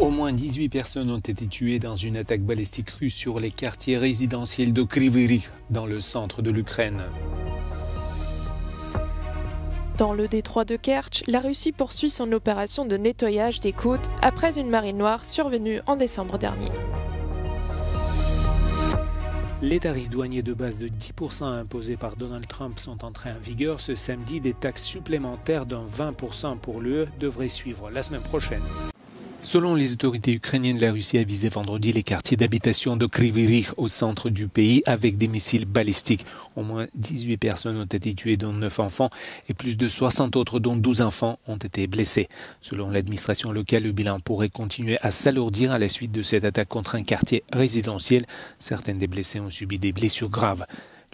Au moins 18 personnes ont été tuées dans une attaque balistique russe sur les quartiers résidentiels de Kryvyi Rih, dans le centre de l'Ukraine. Dans le détroit de Kertch, la Russie poursuit son opération de nettoyage des côtes après une marée noire survenue en décembre dernier. Les tarifs douaniers de base de 10% imposés par Donald Trump sont entrés en vigueur ce samedi. Des taxes supplémentaires d'un 20% pour l'UE devraient suivre la semaine prochaine. Selon les autorités ukrainiennes, la Russie a visé vendredi les quartiers d'habitation de Kryvyi Rih au centre du pays avec des missiles balistiques. Au moins 18 personnes ont été tuées, dont 9 enfants, et plus de 60 autres, dont 12 enfants, ont été blessés. Selon l'administration locale, le bilan pourrait continuer à s'alourdir à la suite de cette attaque contre un quartier résidentiel. Certains des blessés ont subi des blessures graves.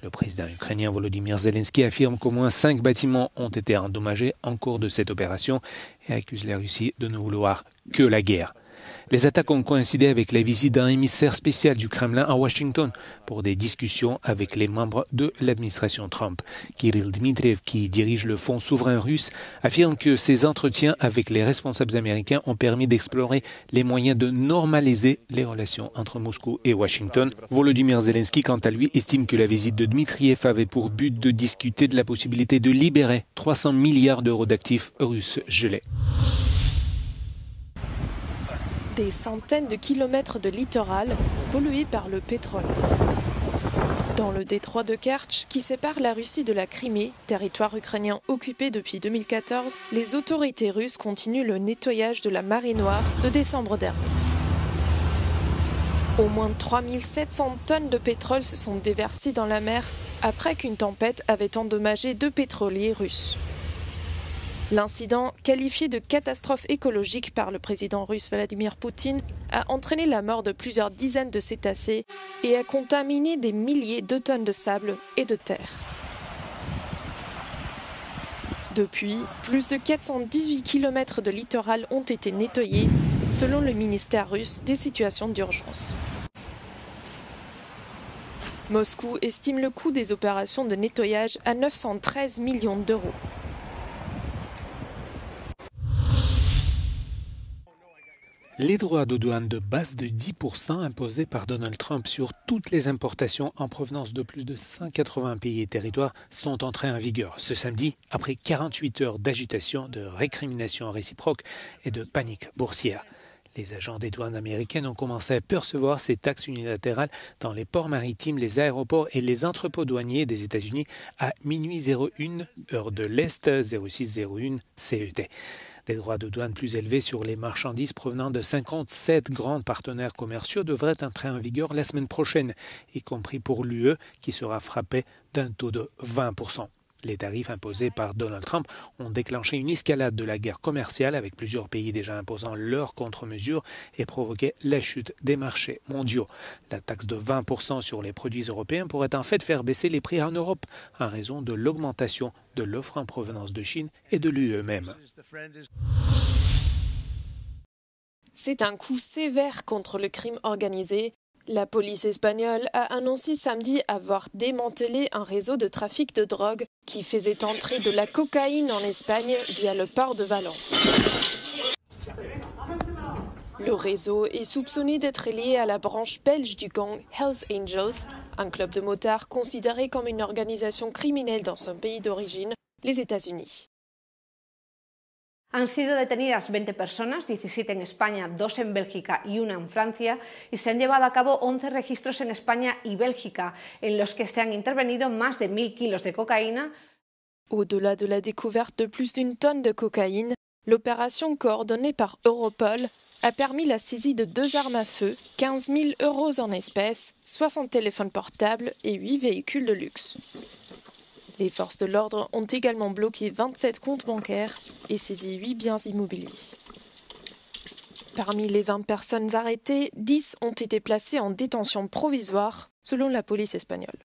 Le président ukrainien Volodymyr Zelensky affirme qu'au moins 5 bâtiments ont été endommagés en cours de cette opération et accuse la Russie de ne vouloir que la guerre. Les attaques ont coïncidé avec la visite d'un émissaire spécial du Kremlin à Washington pour des discussions avec les membres de l'administration Trump. Kirill Dmitriev, qui dirige le Fonds souverain russe, affirme que ces entretiens avec les responsables américains ont permis d'explorer les moyens de normaliser les relations entre Moscou et Washington. Volodymyr Zelensky, quant à lui, estime que la visite de Dmitriev avait pour but de discuter de la possibilité de libérer 300 milliards d'euros d'actifs russes gelés. Des centaines de kilomètres de littoral pollués par le pétrole. Dans le détroit de Kertch, qui sépare la Russie de la Crimée, territoire ukrainien occupé depuis 2014, les autorités russes continuent le nettoyage de la marée noire de décembre dernier. Au moins 3700 tonnes de pétrole se sont déversées dans la mer après qu'une tempête avait endommagé 2 pétroliers russes. L'incident, qualifié de catastrophe écologique par le président russe Vladimir Poutine, a entraîné la mort de plusieurs dizaines de cétacés et a contaminé des milliers de tonnes de sable et de terre. Depuis, plus de 418 km de littoral ont été nettoyés, selon le ministère russe des situations d'urgence. Moscou estime le coût des opérations de nettoyage à 913 millions d'euros. Les droits de douane de base de 10% imposés par Donald Trump sur toutes les importations en provenance de plus de 180 pays et territoires sont entrés en vigueur ce samedi après 48 heures d'agitation, de récrimination réciproque et de panique boursière. Les agents des douanes américaines ont commencé à percevoir ces taxes unilatérales dans les ports maritimes, les aéroports et les entrepôts douaniers des États-Unis à minuit 01, heure de l'Est, 0601 CET. Des droits de douane plus élevés sur les marchandises provenant de 57 grands partenaires commerciaux devraient entrer en vigueur la semaine prochaine, y compris pour l'UE qui sera frappée d'un taux de 20%. Les tarifs imposés par Donald Trump ont déclenché une escalade de la guerre commerciale avec plusieurs pays déjà imposant leurs contre-mesures et provoqué la chute des marchés mondiaux. La taxe de 20% sur les produits européens pourrait en fait faire baisser les prix en Europe en raison de l'augmentation de l'offre en provenance de Chine et de l'UE même. C'est un coup sévère contre le crime organisé. La police espagnole a annoncé samedi avoir démantelé un réseau de trafic de drogue qui faisait entrer de la cocaïne en Espagne via le port de Valence. Le réseau est soupçonné d'être lié à la branche belge du gang Hells Angels, un club de motards considéré comme une organisation criminelle dans son pays d'origine, les États-Unis. Han sido detenidas 20 personas, 17 en España, 2 en Bélgica y 1 en Francia, y se han llevado a cabo 11 registros en España y Bélgica, en los que se han intervenido más de 1000 kilos de cocaïna. Au-delà de la découverte de plus d'une tonne de cocaïne, l'opération coordonnée par Europol a permis la saisie de 2 armes à feu, 15 000 euros en espèces, 60 téléphones portables et 8 véhicules de luxe. Les forces de l'ordre ont également bloqué 27 comptes bancaires et saisi 8 biens immobiliers. Parmi les 20 personnes arrêtées, 10 ont été placées en détention provisoire, selon la police espagnole.